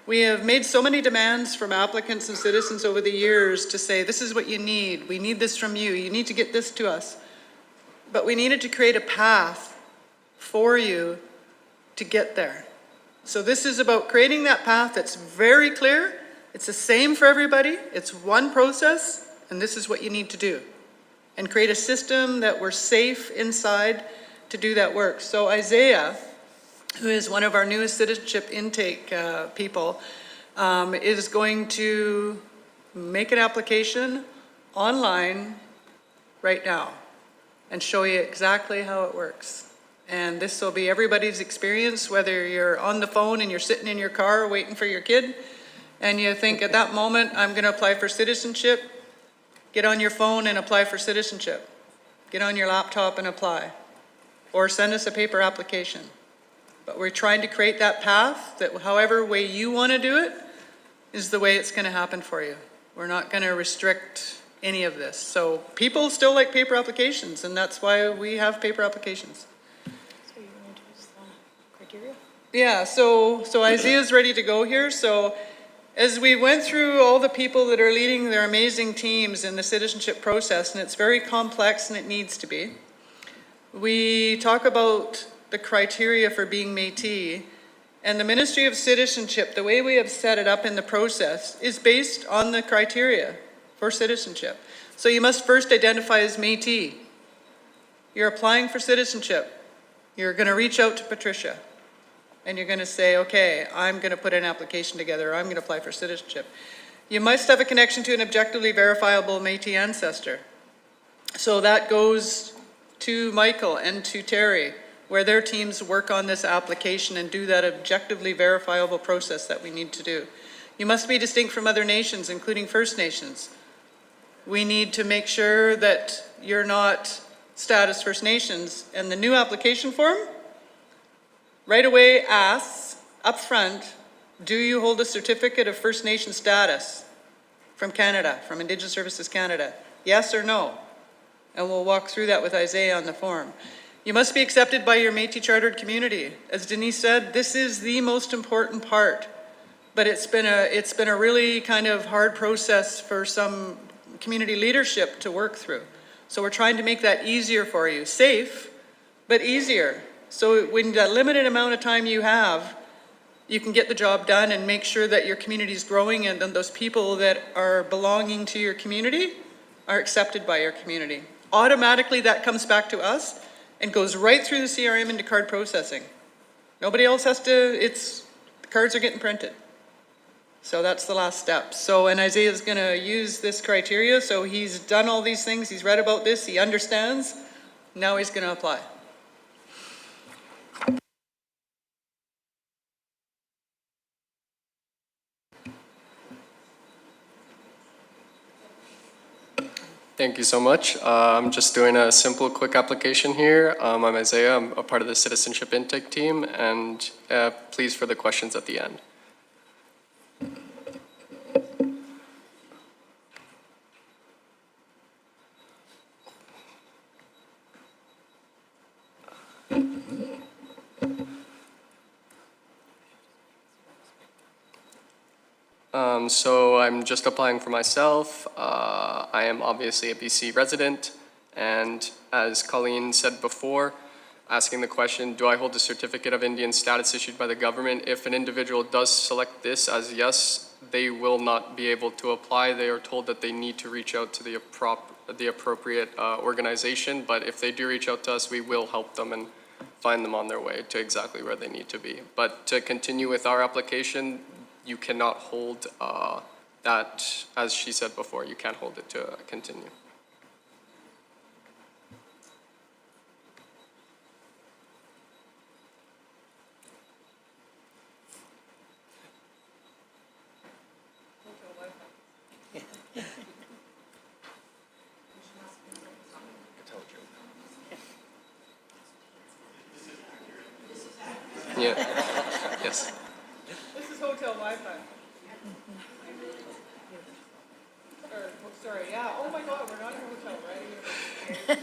We have made so many demands from applicants and citizens over the years to say, this is what you need. We need this from you. You need to get this to us. But we needed to create a path for you to get there. So this is about creating that path that's very clear. It's the same for everybody. It's one process, and this is what you need to do. And create a system that we're safe inside to do that work. So Isaiah, who is one of our newest citizenship intake people, is going to make an application online right now and show you exactly how it works. And this will be everybody's experience, whether you're on the phone and you're sitting in your car waiting for your kid, and you think at that moment, I'm gonna apply for citizenship, get on your phone and apply for citizenship. Get on your laptop and apply. Or send us a paper application. But we're trying to create that path that however way you want to do it is the way it's going to happen for you. We're not going to restrict any of this. So people still like paper applications, and that's why we have paper applications. So you're going to use the criteria? Yeah, so Isaiah's ready to go here. So as we went through all the people that are leading their amazing teams in the citizenship process, and it's very complex and it needs to be, we talk about the criteria for being Métis, and the Ministry of Citizenship, the way we have set it up in the process, is based on the criteria for citizenship. So you must first identify as Métis. You're applying for citizenship. You're going to reach out to Patricia, and you're going to say, okay, I'm going to put an application together, or I'm going to apply for citizenship. You must have a connection to an objectively verifiable Métis ancestor. So that goes to Michael and to Terry, where their teams work on this application and do that objectively verifiable process that we need to do. You must be distinct from other nations, including First Nations. We need to make sure that you're not status First Nations. And the new application form right away asks up front, do you hold a certificate of First Nation status from Canada, from Indigenous Services Canada? Yes or no? And we'll walk through that with Isaiah on the form. You must be accepted by your Métis chartered community. As Denise said, this is the most important part, but it's been a really kind of hard process for some community leadership to work through. So we're trying to make that easier for you. Safe, but easier. So when that limited amount of time you have, you can get the job done and make sure that your community is growing, and then those people that are belonging to your community are accepted by your community. Automatically that comes back to us and goes right through the CRM into card processing. Nobody else has to, the cards are getting printed. So that's the last step. So, and Isaiah's gonna use this criteria, so he's done all these things, he's read about this, he understands, now he's gonna apply. Thank you so much. I'm just doing a simple, quick application here. I'm Isaiah. I'm a part of the citizenship intake team, and please for the questions at the end. So I'm just applying for myself. I am obviously a BC resident, and as Colleen said before, asking the question, do I hold a certificate of Indian status issued by the government? If an individual does select this as yes, they will not be able to apply. They are told that they need to reach out to the appropriate organization, but if they do reach out to us, we will help them and find them on their way to exactly where they need to be. But to continue with our application, you cannot hold that, as she said before, you can't hold it to continue. Yeah, yes. This is hotel Wi-Fi. Sorry, yeah, oh my God, we're not in a hotel, right?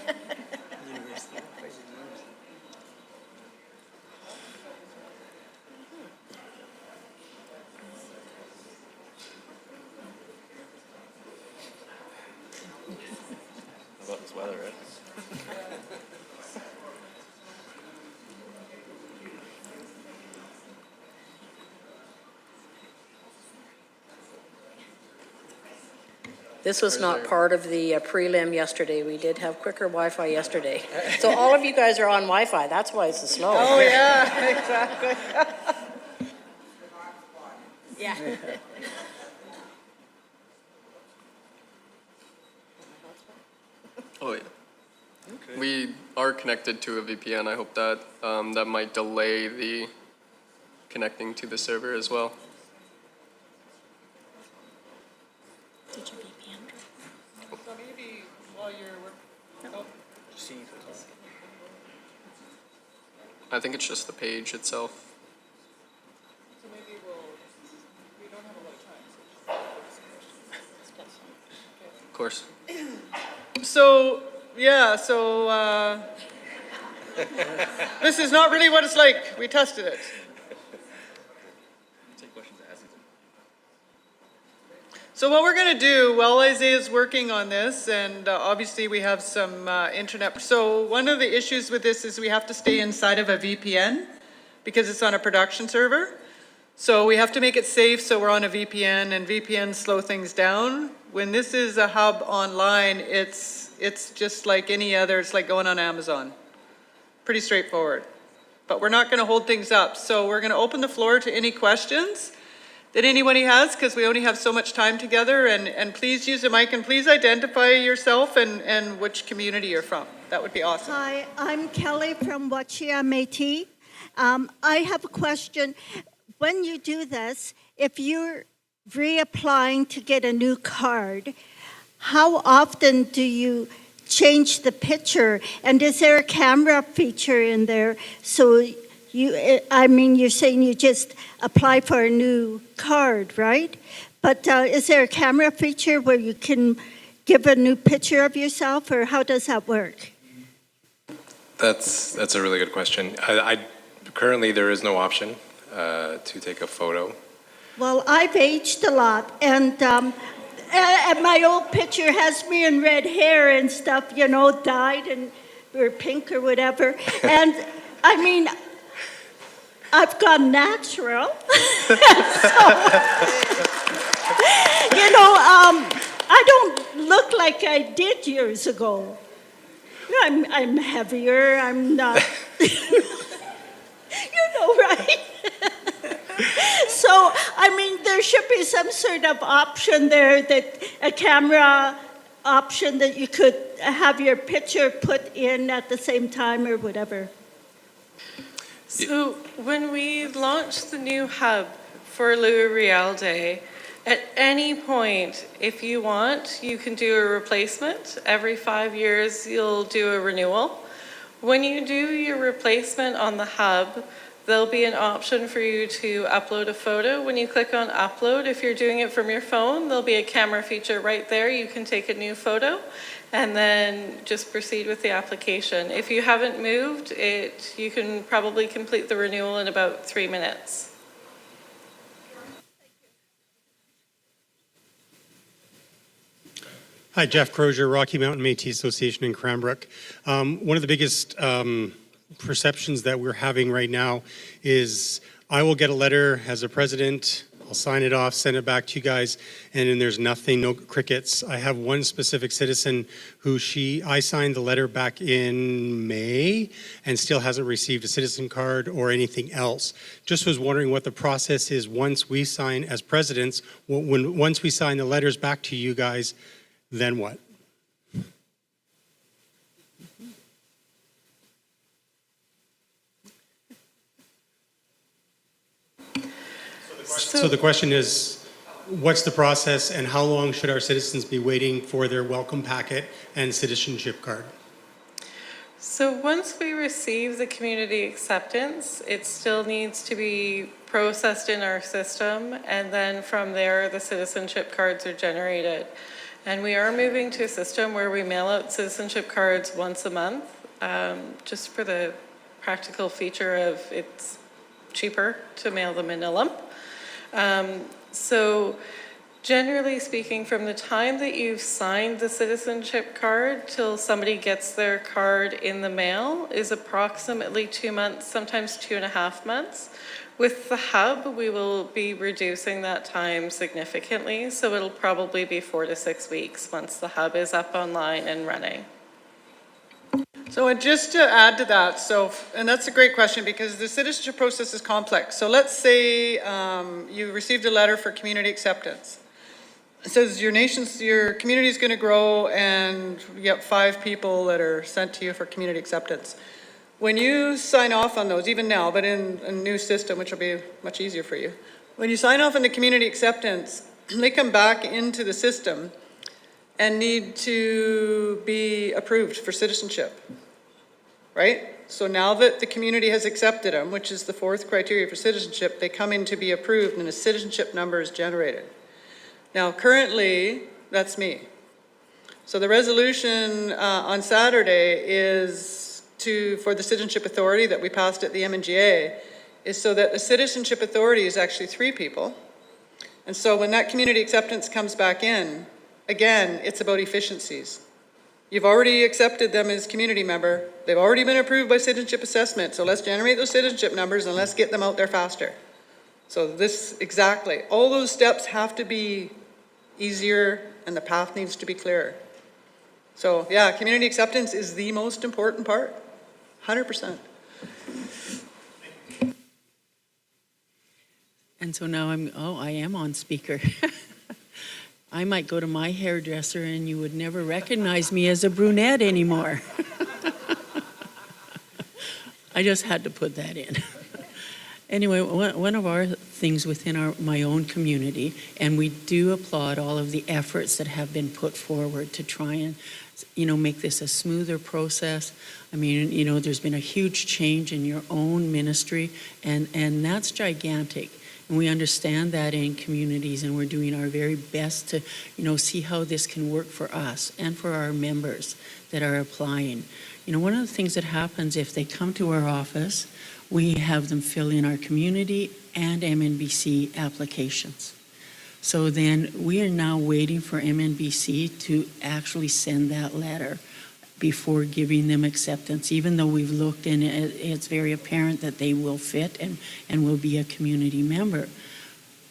weather, right? This was not part of the prelim yesterday. We did have quicker Wi-Fi yesterday. So all of you guys are on Wi-Fi. That's why it's so slow. Oh, yeah, exactly. Yeah. Oh, yeah. We are connected to a VPN. I hope that that might delay the connecting to the server as well. Did you VPN? So maybe while you're working, oh, Just seeing if it's on. I think it's just the page itself. so maybe we don't have a lot of time. Of course. So, yeah, this is not really what it's like. We tested it. Take questions as it's. So what we're going to do, while Isaiah's working on this, and obviously we have some internet. So one of the issues with this is we have to stay inside of a VPN because it's on a production server. So we have to make it safe, so we're on a VPN, and VPNs slow things down. When this is a hub online, it's just like any other, it's like going on Amazon. Pretty straightforward. But we're not going to hold things up. So we're going to open the floor to any questions that anybody has, because we only have so much time together, and please use the mic, and please identify yourself and which community you're from. That would be awesome. Hi, I'm Kelly from Wachia Métis. I have a question. When you do this, if you're reapplying to get a new card, how often do you change the picture? And is there a camera feature in there? So you're saying you just apply for a new card, right? But is there a camera feature where you can give a new picture of yourself, or how does that work? That's a really good question. Currently there is no option to take a photo. Well, I've aged a lot, and my old picture has me in red hair and stuff, dyed and or pink or whatever. And I mean, I've gone natural. I don't look like I did years ago. I'm heavier. I'm not. Right? So, there should be some sort of option there, that a camera option that you could have your picture put in at the same time or whatever. So when we launched the new hub for Louis Riel Day, at any point, if you want, you can do a replacement. Every 5 years, you'll do a renewal. When you do your replacement on the hub, there'll be an option for you to upload a photo. When you click on upload, if you're doing it from your phone, there'll be a camera feature right there. You can take a new photo and then just proceed with the application. If you haven't moved it, you can probably complete the renewal in about 3 minutes. Hi, Jeff Crozier, Rocky Mountain Métis Association in Cranbrook. One of the biggest perceptions that we're having right now is I will get a letter as a president, I'll sign it off, send it back to you guys, and then there's nothing, no crickets. I have one specific citizen who I signed the letter back in May and still hasn't received a citizen card or anything else. Just was wondering what the process is once we sign as presidents, once we sign the letters back to you guys, then what? So the question is, what's the process and how long should our citizens be waiting for their welcome packet and citizenship card? So once we receive the community acceptance, it still needs to be processed in our system, and then from there the citizenship cards are generated. And we are moving to a system where we mail out citizenship cards once a month, just for the practical feature of it's cheaper to mail them in a lump. So Generally speaking, from the time that you've signed the citizenship card till somebody gets their card in the mail is approximately 2 months, sometimes 2.5 months. With the hub, we will be reducing that time significantly, so it'll probably be 4 to 6 weeks once the hub is up online and running. So just to add to that, and that's a great question because the citizenship process is complex. So let's say you received a letter for community acceptance. It says your community is going to grow and you have 5 people that are sent to you for community acceptance. When you sign off on those, even now, but in a new system, which will be much easier for you, when you sign off on the community acceptance, they come back into the system and need to be approved for citizenship, right? So now that the community has accepted them, which is the 4th criteria for citizenship, they come in to be approved and a citizenship number is generated. Now, currently, that's me. So the resolution on Saturday is for the Citizenship Authority that we passed at the MNGA is so that the Citizenship Authority is actually 3 people. And so when that community acceptance comes back in, again, it's about efficiencies. You've already accepted them as community member. They've already been approved by citizenship assessment. So let's generate those citizenship numbers and let's get them out there faster. So exactly, all those steps have to be easier and the path needs to be clearer. So yeah, community acceptance is the most important part, 100%. And so now I am on speaker. I might go to my hairdresser and you would never recognize me as a brunette anymore. I just had to put that in. Anyway, one of our things within my own community, and we do applaud all of the efforts that have been put forward to try and, make this a smoother process. I mean, there's been a huge change in your own ministry, and that's gigantic. And we understand that in communities, and we're doing our very best to, see how this can work for us and for our members that are applying. One of the things that happens if they come to our office, we have them fill in our community and MNBC applications. So then we are now waiting for MNBC to actually send that letter before giving them acceptance, even though we've looked and it's very apparent that they will fit and will be a community member.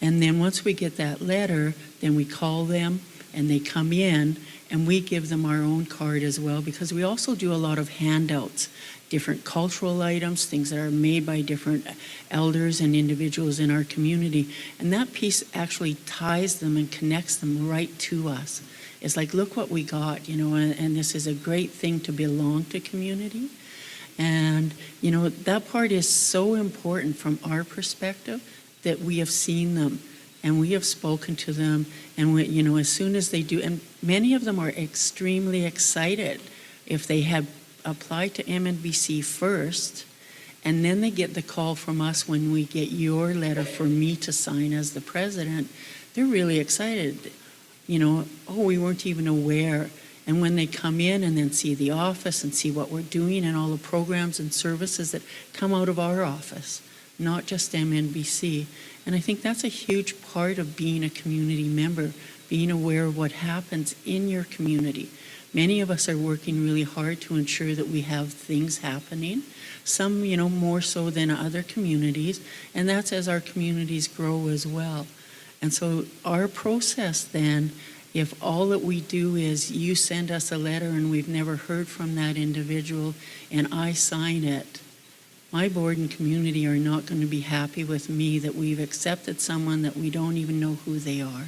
And then once we get that letter, then we call them and they come in and we give them our own card as well, because we also do a lot of handouts, different cultural items, things that are made by different elders and individuals in our community. And that piece actually ties them and connects them right to us. It's like, look what we got, and this is a great thing to belong to community. And, that part is so important from our perspective that we have seen them and we have spoken to them. And, as soon as they do, and many of them are extremely excited if they have applied to MNBC first, and then they get the call from us when we get your letter for me to sign as the president. They're really excited. We weren't even aware. And when they come in and then see the office and see what we're doing and all the programs and services that come out of our office, not just MNBC. And I think that's a huge part of being a community member, being aware of what happens in your community. Many of us are working really hard to ensure that we have things happening, some, more so than other communities, and that's as our communities grow as well. And so our process then, if all that we do is you send us a letter and we've never heard from that individual and I sign it, my board and community are not going to be happy with me that we've accepted someone that we don't even know who they are.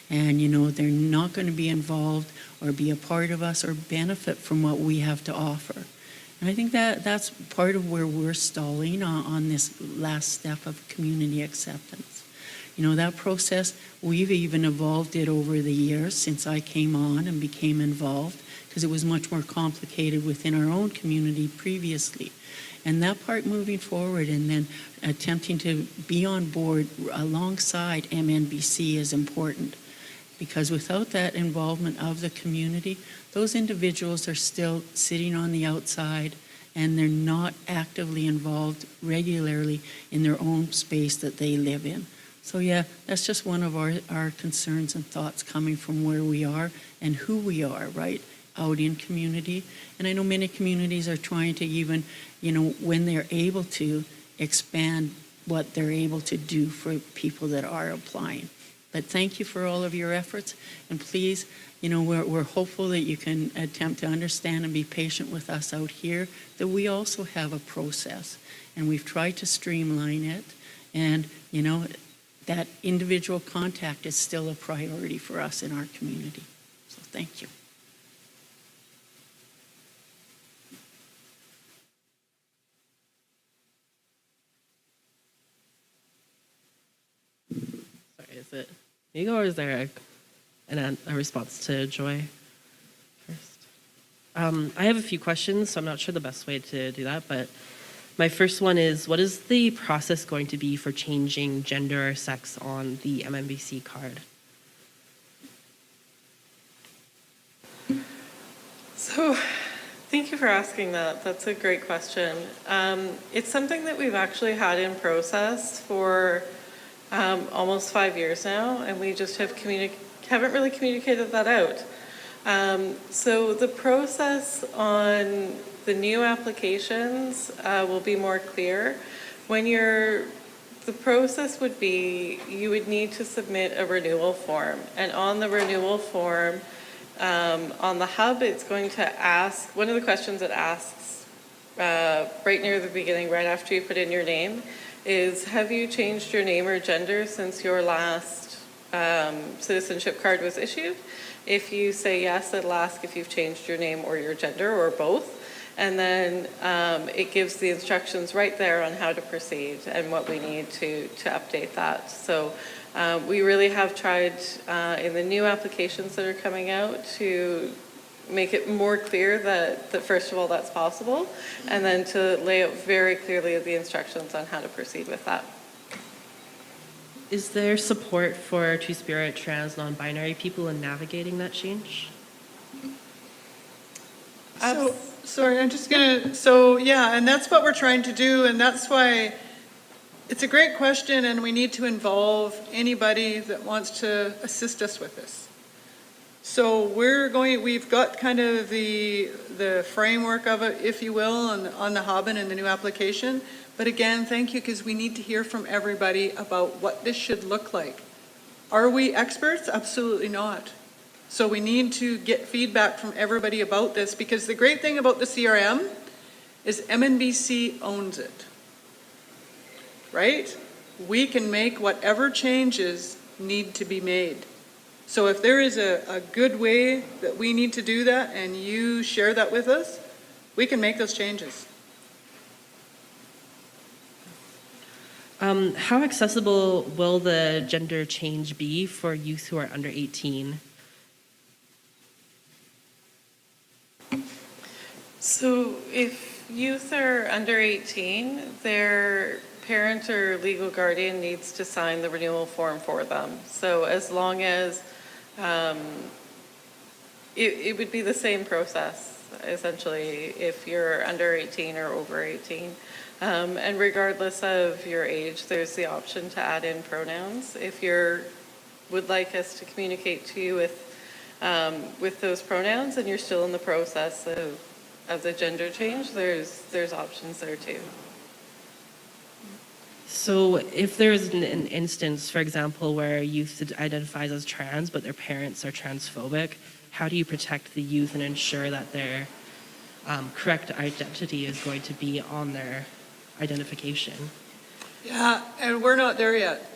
And, they're not going to be involved or be a part of us or benefit from what we have to offer. And I think that's part of where we're stalling on this last step of community acceptance. That process, we've even evolved it over the years since I came on and became involved, because it was much more complicated within our own community previously. And that part moving forward and then attempting to be on board alongside MNBC is important. Because without that involvement of the community, those individuals are still sitting on the outside and they're not actively involved regularly in their own space that they live in. So yeah, that's just one of our concerns and thoughts coming from where we are and who we are, right, out in community. And I know many communities are trying to even, when they're able to, expand what they're able to do for people that are applying. But thank you for all of your efforts, and please, we're hopeful that you can attempt to understand and be patient with us out here, that we also have a process, and we've tried to streamline it, and, that individual contact is still a priority for us in our community. So thank you. Sorry, is it me or is there a response to Joy first? I have a few questions, so I'm not sure the best way to do that, but my first one is, what is the process going to be for changing gender or sex on the MMBC card? So, thank you for asking that. That's a great question. It's something that we've actually had in process for almost 5 years now, and we just haven't really communicated that out. So the process on the new applications will be more clear. The process would be, you would need to submit a renewal form, and on the renewal form, on the hub, it's going to ask, one of the questions it asks right near the beginning, right after you put in your name, is, have you changed your name or gender since your last citizenship card was issued? If you say yes, it'll ask if you've changed your name or your gender or both. And then it gives the instructions right there on how to proceed and what we need to update that. So we really have tried in the new applications that are coming out to make it more clear that first of all, that's possible, and then to lay out very clearly the instructions on how to proceed with that. Is there support for Two-Spirit, trans, non-binary people in navigating that change? Sorry, I'm just gonna, and that's what we're trying to do, and that's why it's a great question, and we need to involve anybody that wants to assist us with this. So we've got kind of the framework of it, if you will, on the hub and in the new application. But again, thank you, because we need to hear from everybody about what this should look like. Are we experts? Absolutely not. So we need to get feedback from everybody about this, because the great thing about the CRM is MNBC owns it, right? We can make whatever changes need to be made. So if there is a good way that we need to do that and you share that with us, we can make those changes. How accessible will the gender change be for youth who are under 18? So if youth are under 18, their parent or legal guardian needs to sign the renewal form for them. So as long as it would be the same process, essentially, if you're under 18 or over 18. And regardless of your age, there's the option to add in pronouns. If you would like us to communicate to you with those pronouns and you're still in the process of the gender change, there's options there too. So if there's an instance, for example, where a youth identifies as trans but their parents are transphobic, how do you protect the youth and ensure that their correct identity is going to be on their identification? Yeah, and we're not there yet.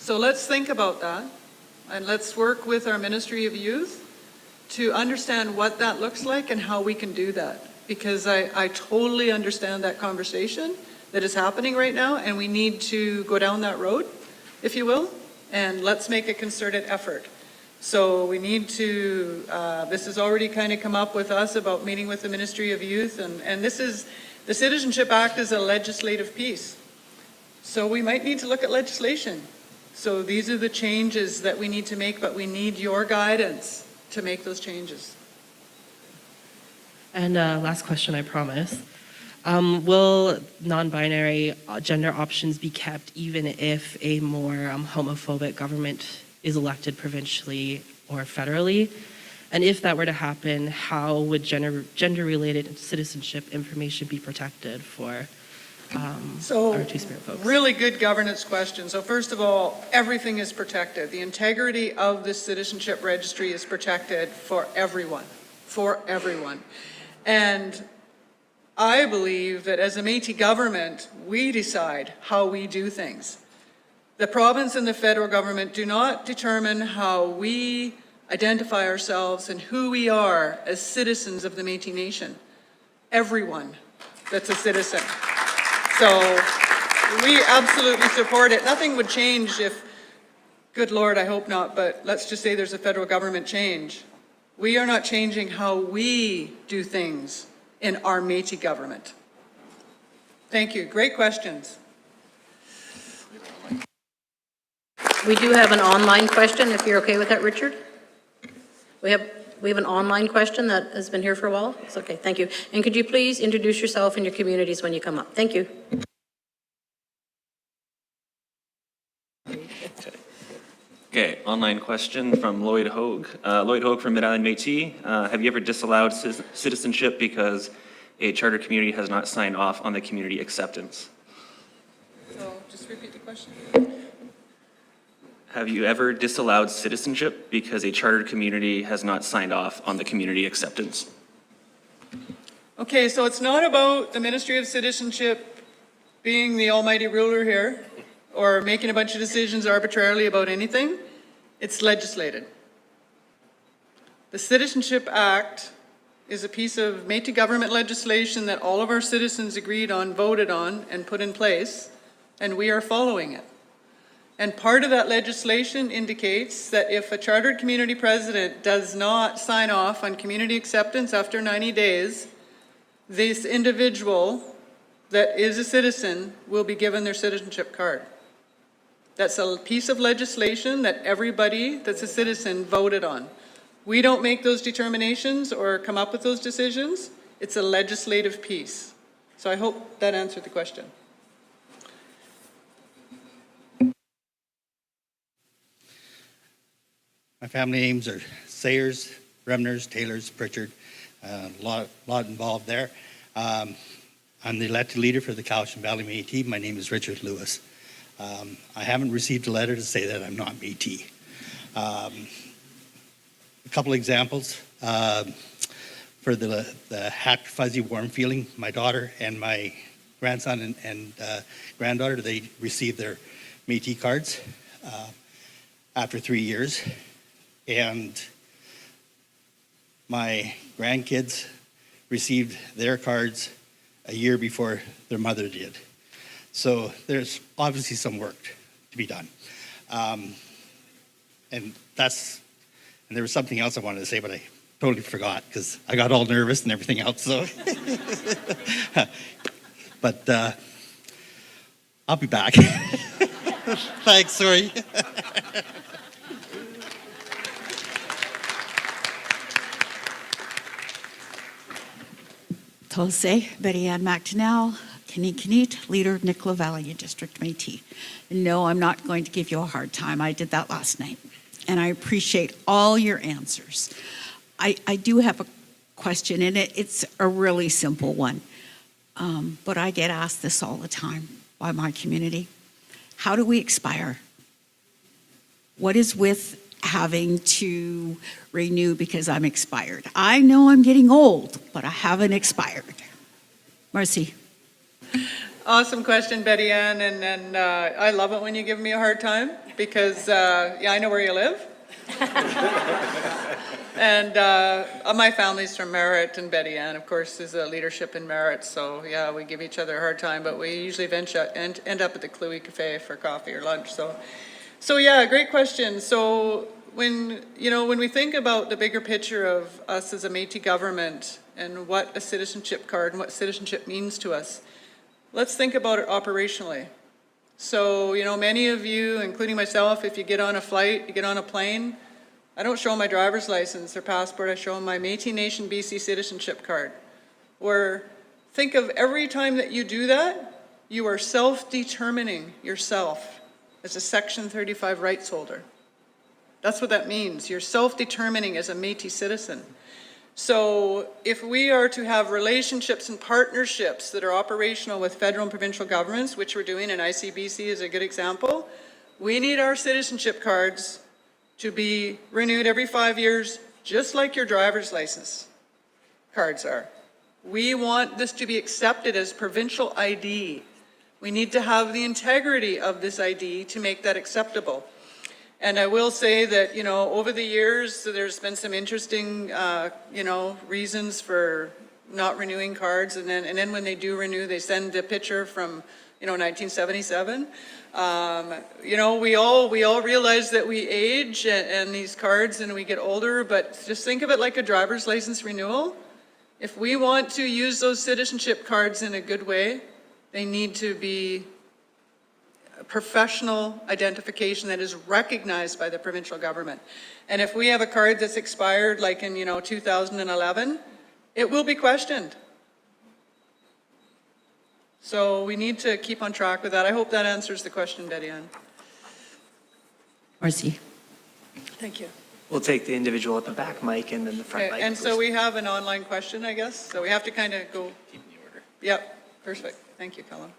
So let's think about that, and let's work with our Ministry of Youth to understand what that looks like and how we can do that. Because I totally understand that conversation that is happening right now, and we need to go down that road, if you will, and let's make a concerted effort. So we need to, this has already kind of come up with us about meeting with the Ministry of Youth, and this is, the Citizenship Act is a legislative piece. So we might need to look at legislation. So these are the changes that we need to make, but we need your guidance to make those changes. And last question, I promise. Will non-binary gender options be kept even if a more homophobic government is elected provincially or federally? And if that were to happen, how would gender-related citizenship information be protected for our Two-Spirit folks? Really good governance question. So first of all, everything is protected. The integrity of the citizenship registry is protected for everyone, And I believe that as a Métis government, we decide how we do things. The province and the federal government do not determine how we identify ourselves and who we are as citizens of the Métis Nation. Everyone that's a citizen. So we absolutely support it. Nothing would change if, good Lord, I hope not, but let's just say there's a federal government change. We are not changing how we do things in our Métis government. Thank you. Great questions. We do have an online question, if you're okay with that, Richard. We have an online question that has been here for a while. It's okay, thank you. And could you please introduce yourself and your communities when you come up? Thank you. Okay, online question from Lloyd Hogue. Lloyd Hogue from Mid-Island Métis. Have you ever disallowed citizenship because a charter community has not signed off on the community acceptance? So just repeat the question. Have you ever disallowed citizenship because a chartered community has not signed off on the community acceptance? Okay, so it's not about the Ministry of Citizenship being the almighty ruler here or making a bunch of decisions arbitrarily about anything. It's legislated. The Citizenship Act is a piece of Métis government legislation that all of our citizens agreed on, voted on, and put in place, and we are following it. And part of that legislation indicates that if a chartered community president does not sign off on community acceptance after 90 days, this individual that is a citizen will be given their citizenship card. That's a piece of legislation that everybody that's a citizen voted on. We don't make those determinations or come up with those decisions. It's a legislative piece. So I hope that answered the question. My family names are Sayers, Remners, Taylors, Pritchard, a lot involved there. I'm the elected leader for the Cowichan Valley Métis. My name is Richard Lewis. I haven't received a letter to say that I'm not Métis. A couple examples. For the happy, fuzzy, warm feeling, my daughter and my grandson and granddaughter, they received their Métis cards after 3 years. And my grandkids received their cards a year before their mother did. So there's obviously some work to be done. And there was something else I wanted to say, but I totally forgot because I got all nervous and everything else. So, but I'll be back. Thanks, sorry. Tulse, Betty Ann McDonnell, Kaneet, leader of Nicola Valley District Métis. No, I'm not going to give you a hard time. I did that last night. And I appreciate all your answers. I do have a question, and it's a really simple one. But I get asked this all the time by my community. How do we expire? What is with having to renew because I'm expired? I know I'm getting old, but I haven't expired. Marcy. Awesome question, Betty Ann, and I love it when you give me a hard time because, yeah, I know where you live. And my family's from Merritt, and Betty Ann, of course, is a leadership in Merritt, so yeah, we give each other a hard time, but we usually end up at the Clouis Cafe for coffee or lunch, so yeah, great question. So when we think about the bigger picture of us as a Métis government and what a citizenship card and what citizenship means to us, let's think about it operationally. So, many of you, including myself, if you get on a flight, you get on a plane, I don't show my driver's license or passport, I show my Métis Nation BC citizenship card. Where Think of every time that you do that, you are self-determining yourself as a Section 35 rights holder. That's what that means. You're self-determining as a Métis citizen. So if we are to have relationships and partnerships that are operational with federal and provincial governments, which we're doing, and ICBC is a good example, we need our citizenship cards to be renewed every 5 years, just like your driver's license cards are. We want this to be accepted as provincial ID. We need to have the integrity of this ID to make that acceptable. And I will say that, you know, over the years, there's been some interesting, you know, reasons for not renewing cards. And then when they do renew, they send a picture from, you know, 1977. You know, we all realize that we age and these cards and we get older, but just think of it like a driver's license renewal. If we want to use those citizenship cards in a good way, they need to be professional identification that is recognized by the provincial government. And if we have a card that's expired like in, you know, 2011, it will be questioned. So we need to keep on track with that. I hope that answers the question, Betty Ann. Marcy. Thank you. We'll take the individual at the back mic and then the front Okay, mic. and so we have an online question, I guess. So we have to kind of go. Keep in the order. Yep, perfect. Thank you, Colin.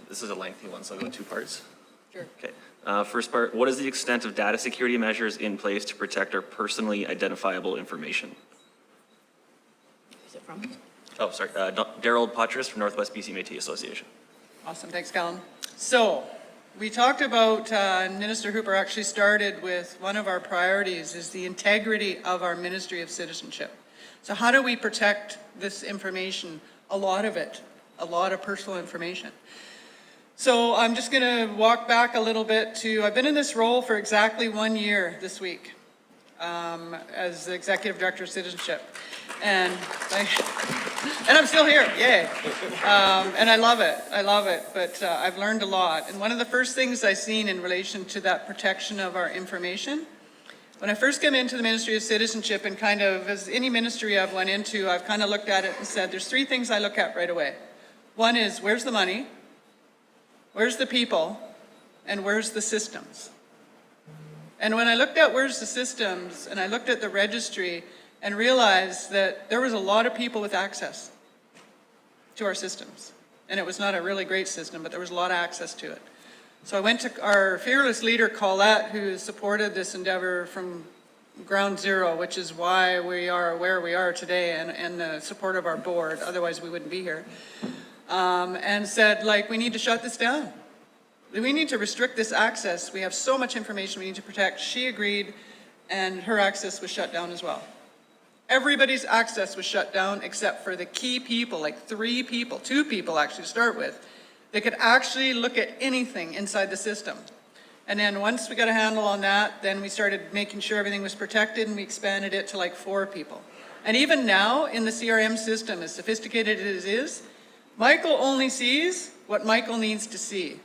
This is a lengthy one, so I'll go in two parts. Sure. Okay. First part, what is the extent of data security measures in place to protect our personally identifiable information? Is it from? Oh, sorry, Daryl Patras from Northwest BC Métis Association. Awesome, thanks, Colin. So we talked about, Minister Hooper actually started with one of our priorities is the integrity of our Ministry of Citizenship. So how do we protect this information? A lot of it, a lot of personal information. So I'm just going to walk back a little bit to, I've been in this role for exactly 1 year this week as the Executive Director of Citizenship. And I'm still here, yay. And I love it, but I've learned a lot. And one of the first things I've seen in relation to that protection of our information, when I first came into the Ministry of Citizenship and kind of, as any ministry I've went into, I've kind of looked at it and said, there's three things I look at right away. One is, where's the money? Where's the people? And where's the systems? And when I looked at where's the systems, and I looked at the registry and realized that there was a lot of people with access to our systems. And it was not a really great system, but there was a lot of access to it. So I went to our fearless leader, Colette, who supported this endeavor from ground zero, which is why we are where we are today, and the support of our board, otherwise we wouldn't be here. And said, like, we need to shut this down. We need to restrict this access. We have so much information we need to protect. She agreed, and her access was shut down as well. Everybody's access was shut down except for the key people, like 3 people, 2 people actually to start with, that could actually look at anything inside the system. And then once we got a handle on that, then we started making sure everything was protected, and we expanded it to like 4 people. And even now in the CRM system, as sophisticated as it is, Michael only sees what Michael needs to see.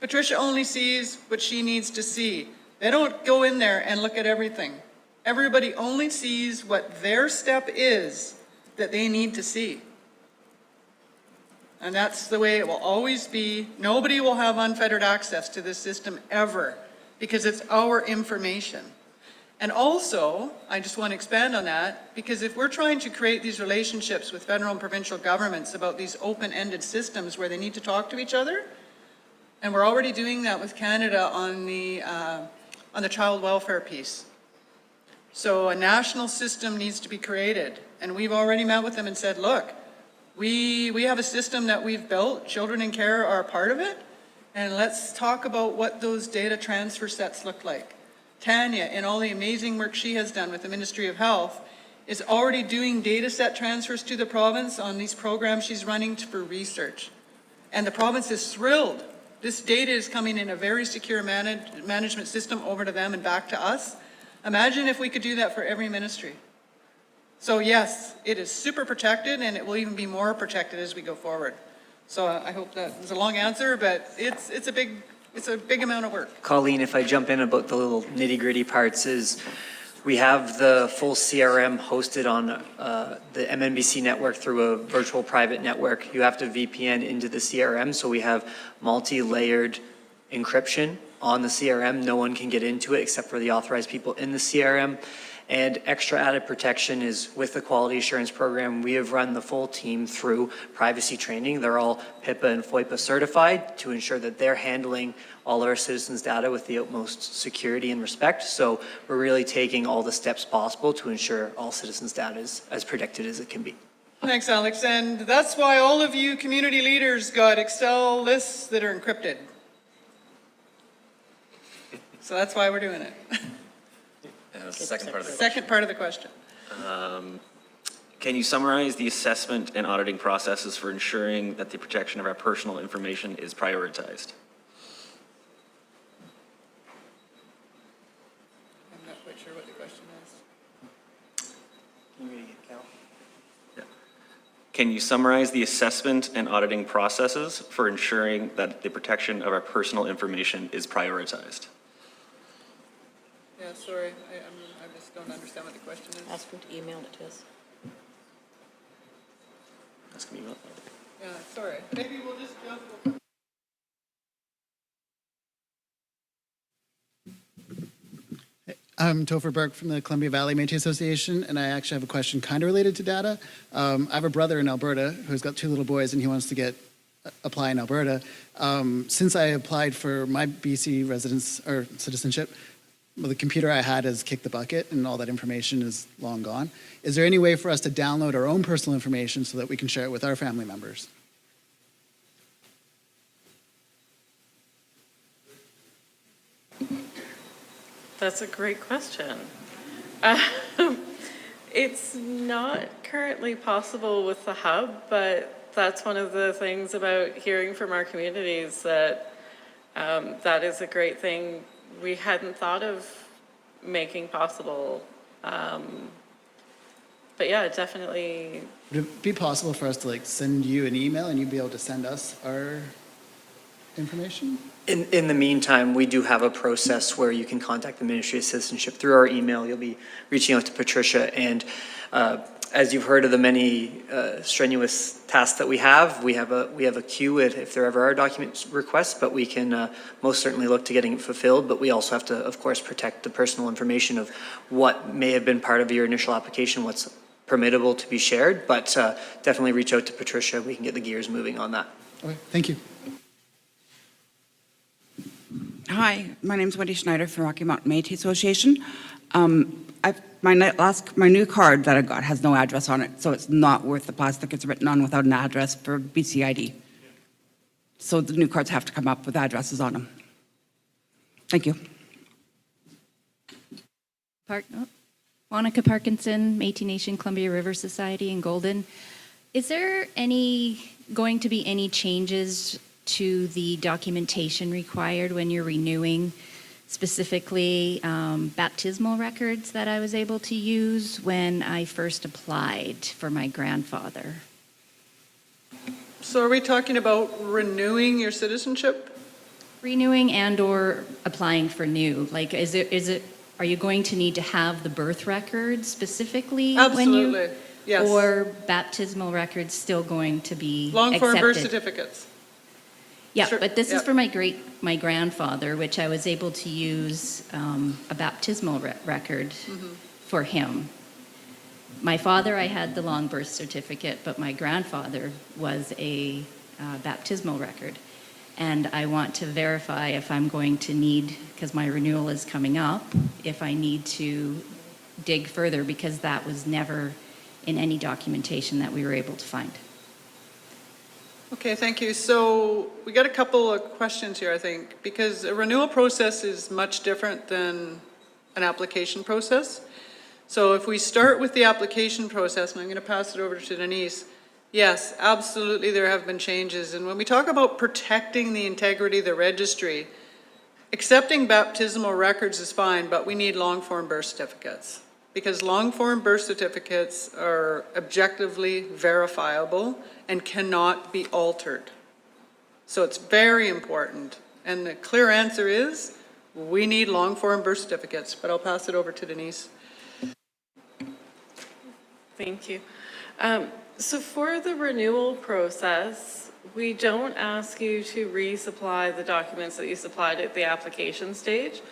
Patricia only sees what she needs to see. They don't go in there and look at everything. Everybody only sees what their step is that they need to see. And that's the way it will always be. Nobody will have unfettered access to this system ever, because it's our information. And also, I just want to expand on that, because if we're trying to create these relationships with federal and provincial governments about these open-ended systems where they need to talk to each other, and we're already doing that with Canada on the child welfare piece. So a national system needs to be created, and we've already met with them and said, look, we have a system that we've built, children in care are a part of it, and let's talk about what those data transfer sets look like. Tanya, in all the amazing work she has done with the Ministry of Health, is already doing data set transfers to the province on these programs she's running for research. And the province is thrilled. This data is coming in a very secure management system over to them and back to us. Imagine if we could do that for every ministry. So yes, it is super protected, and it will even be more protected as we go forward. So I hope that was a long answer, but it's a big amount of work. Colleen, if I jump in about the little nitty-gritty parts, is We have the full CRM hosted on the MNBC network through a virtual private network. You have to VPN into the CRM, so we have multi-layered encryption on the CRM. No one can get into it except for the authorized people in the CRM. And extra added protection is with the quality assurance program. We have run the full team through privacy training. They're all HIPAA and FOIPA certified to ensure that they're handling all of our citizens' data with the utmost security and respect. So we're really taking all the steps possible to ensure all citizens' data is as protected as it can be. Thanks, Alex. And that's why all of you community leaders got Excel lists that are encrypted. So that's why we're doing it. That's the second part of the Second part of the question. Can you summarize the assessment and auditing processes for ensuring that the protection of our personal information is prioritized? I'm not quite sure what the question is. Can you read it, Cal? Can you summarize the assessment and auditing processes for ensuring that the protection of our personal information is prioritized? Yeah, sorry, I just don't understand what the question is. Ask him to email it to us. Ask me about Yeah, sorry. Maybe we'll just jump. I'm Topher Burke from the Columbia Valley Métis Association, and I actually have a question kind of related to data. I have a brother in Alberta who's got 2 little boys, and he wants to apply in Alberta. Since I applied for my BC residence or citizenship, the computer I had has kicked the bucket, and all that information is long gone. Is there any way for us to download our own personal information so that we can share it with our family members? That's a great question. It's not currently possible with the hub, but that's one of the things about hearing from our communities that that is a great thing we hadn't thought of making possible. But yeah, definitely. Would it be possible for us to send you an email and you'd be able to send us our information? In the meantime, we do have a process where you can contact the Ministry of Citizenship through our email. You'll be reaching out to Patricia, and as you've heard of the many strenuous tasks that we have a queue if there ever are document requests, but we can most certainly look to getting it fulfilled. But we also have to, of course, protect the personal information of what may have been part of your initial application, what's permittable to be shared. But definitely reach out to Patricia. We can get the gears moving on that. Okay, thank you. Hi, my name is Wendy Schneider from Rocky Mountain Métis Association. My new card that I got has no address on it, so it's not worth the plastic it's written on without an address for BCID. So the new cards have to come up with addresses on them. Thank you. Monica Parkinson, Métis Nation Columbia River Society in Golden. Is there going to be any changes to the documentation required when you're renewing, specifically baptismal records that I was able to use when I first applied for my grandfather? So are we talking about renewing your citizenship? Renewing and or applying for new. Like, are you going to need to have the birth records specifically? Absolutely, yes. Or baptismal records still going to be Long form birth accepted? certificates. Yeah, Sure, but this yeah. is for my grandfather, which I was able to use a baptismal record for him. My father, I had the long birth certificate, but my grandfather was a baptismal record. And I want to verify if I'm going to need, because my renewal is coming up, if I need to dig further, because that was never in any documentation that we were able to find. Okay, thank you. So we got a couple of questions here, I think, because a renewal process is much different than an application process. So if we start with the application process, and I'm going to pass it over to Denise, yes, absolutely there have been changes. And when we talk about protecting the integrity of the registry, accepting baptismal records is fine, but we need long-form birth certificates, because long-form birth certificates are objectively verifiable and cannot be altered. So it's very important. And the clear answer is, we need long-form birth certificates, but I'll pass it over to Denise. Thank you. So for the renewal process, we don't ask you to resupply the documents that you supplied at the application stage.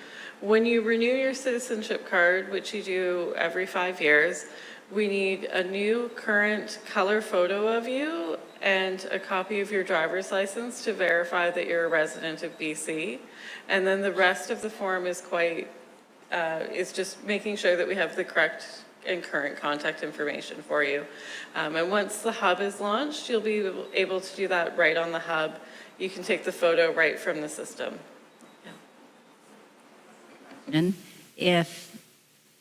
When you renew your citizenship card, which you do every 5 years, we need a new current color photo of you and a copy of your driver's license to verify that you're a resident of BC. And then the rest of the form is is just making sure that we have the correct and current contact information for you. And once the hub is launched, you'll be able to do that right on the hub. You can take the photo right from the system. And if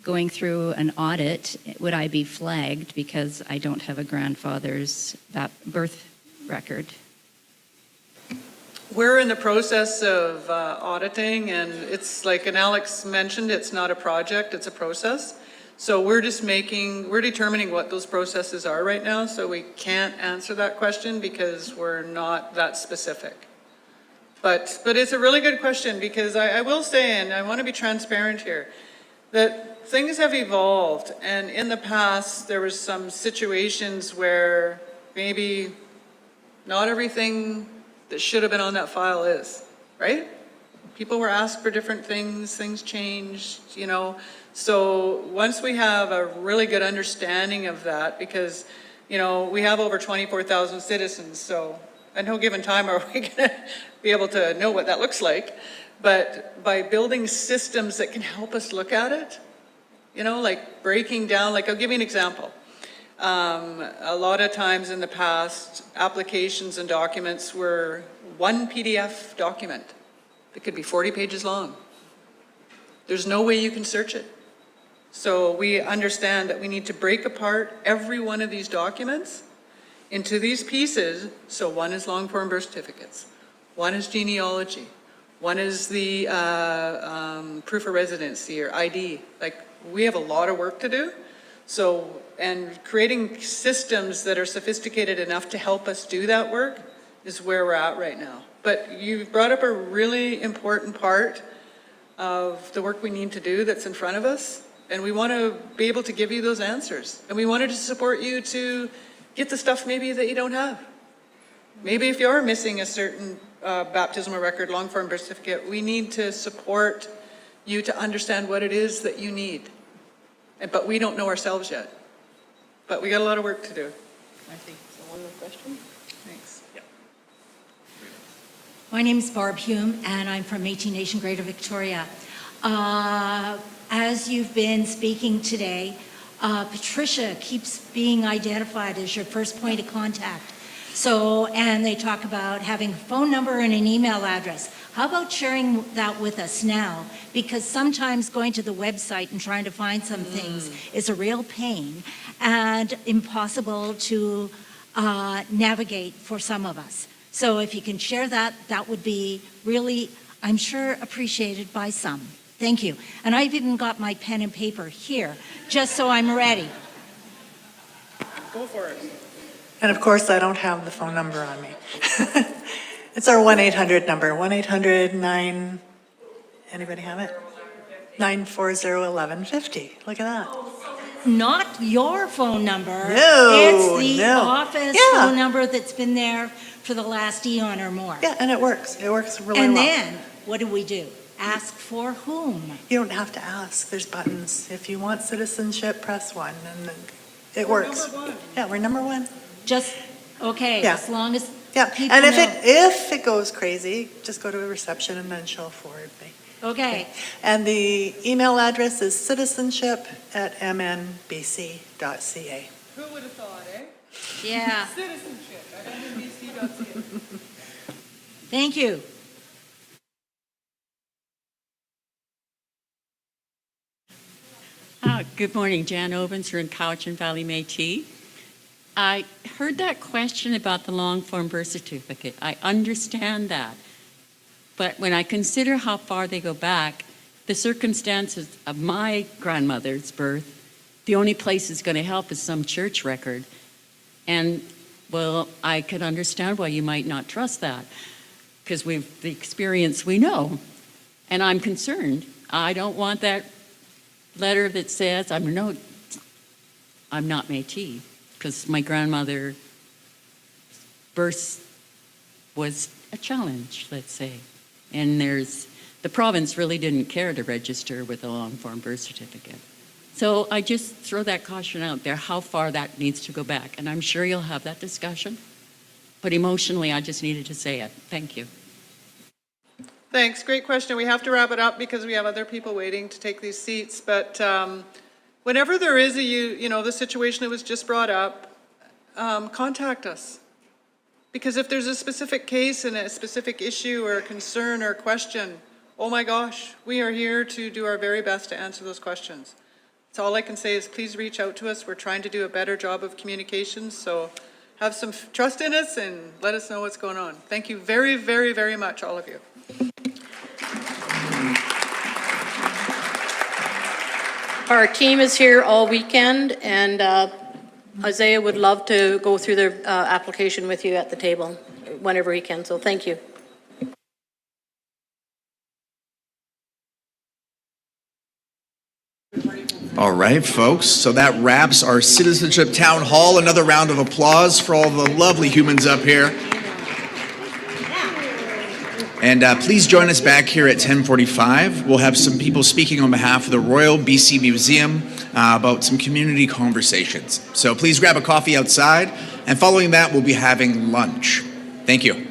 going through an audit, would I be flagged because I don't have a grandfather's birth record? We're in the process of auditing, and it's like, and Alex mentioned, it's not a project, it's a process. So we're determining what those processes are right now, so we can't answer that question because we're not that specific. But it's a really good question, because I will say, and I want to be transparent here, that things have evolved, and in the past there was some situations where maybe not everything that should have been on that file is, right? People were asked for different things changed, you know. So once we have a really good understanding of that, because, you know, we have over 24,000 citizens, so at no given time are we gonna be able to know what that looks like. But by building systems that can help us look at it, you know, like breaking down, like I'll give you an example. A lot of times in the past, applications and documents were one PDF document that could be 40 pages long. There's no way you can search it. So we understand that we need to break apart every one of these documents into these pieces. So one is long form birth certificates, one is genealogy, one is the proof of residency or ID. Like, we have a lot of work to do. So, and creating systems that are sophisticated enough to help us do that work is where we're at right now. But you brought up a really important part of the work we need to do that's in front of us. And we want to be able to give you those answers. And we wanted to support you to get the stuff maybe that you don't have. Maybe if you are missing a certain baptismal record, long form birth certificate, we need to support you to understand what it is that you need. But we don't know ourselves yet. But we got a lot of work to do. I think so. One more question? Thanks. Yeah. My name is Barb Hume, and I'm from Métis Nation, Greater Victoria. As you've been speaking today, Patricia keeps being identified as your first point of contact. So, and they talk about having a phone number and an email address. How about sharing that with us now? Because sometimes going to the website and trying to find some things is a real pain and impossible to navigate for some of us. So if you can share that, that would be really, I'm sure, appreciated by some. Thank you. And I've even got my pen and paper here, just so I'm ready. Go for it. And of course, I don't have the phone number on me. It's our 1-800 number, 1-800-9, anybody have it? 940-1150. Look at that. Not your phone number. No, it's the no. office phone number that's been there for the last eon or more. Yeah, and it works. It works really and well. And then, what do? Ask for whom? You don't have to ask. There's buttons. If you want citizenship, press 1, and it works. Number 1. Yeah, we're number 1. Just, okay, Yeah. as long as Yeah, and if it goes crazy, just go to a reception and then she'll forward me. Okay. And the email address is citizenship@mnbc.ca. Who would have thought, eh? Yeah. Citizenship@mnbc.ca. Thank you. Good morning, Jan Ovens here in Cowichan Valley, Métis. I heard that question about the long form birth certificate. I understand that. But when I consider how far they go back, the circumstances of my grandmother's birth, the only place it's going to help is some church record. And, well, I can understand why you might not trust that, because the experience we know. And I'm concerned. I don't want that letter that says, I'm not Métis, because my grandmother's birth was a challenge, let's say. And the province really didn't care to register with a long-form birth certificate. So I just throw that caution out there, how far that needs to go back. And I'm sure you'll have that discussion. But emotionally, I just needed to say it. Thank you. Thanks, great question. We have to wrap it up because we have other people waiting to take these seats. But whenever there is the situation that was just brought up, contact us. Because if there's a specific case and a specific issue or a concern or question, oh my gosh, we are here to do our very best to answer those questions. So all I can say is please reach out to us. We're trying to do a better job of communications. So have some trust in us and let us know what's going on. Thank you very, very, very much, all of you. Our team is here all weekend, and Isaiah would love to go through their application with you at the table whenever he can, so thank you. All right, folks, so that wraps our Citizenship Town Hall. Another round of applause for all the lovely humans up here. And please join us back here at 10:45. We'll have some people speaking on behalf of the Royal BC Museum about some community conversations. So please grab a coffee outside, and following that, we'll be having lunch. Thank you.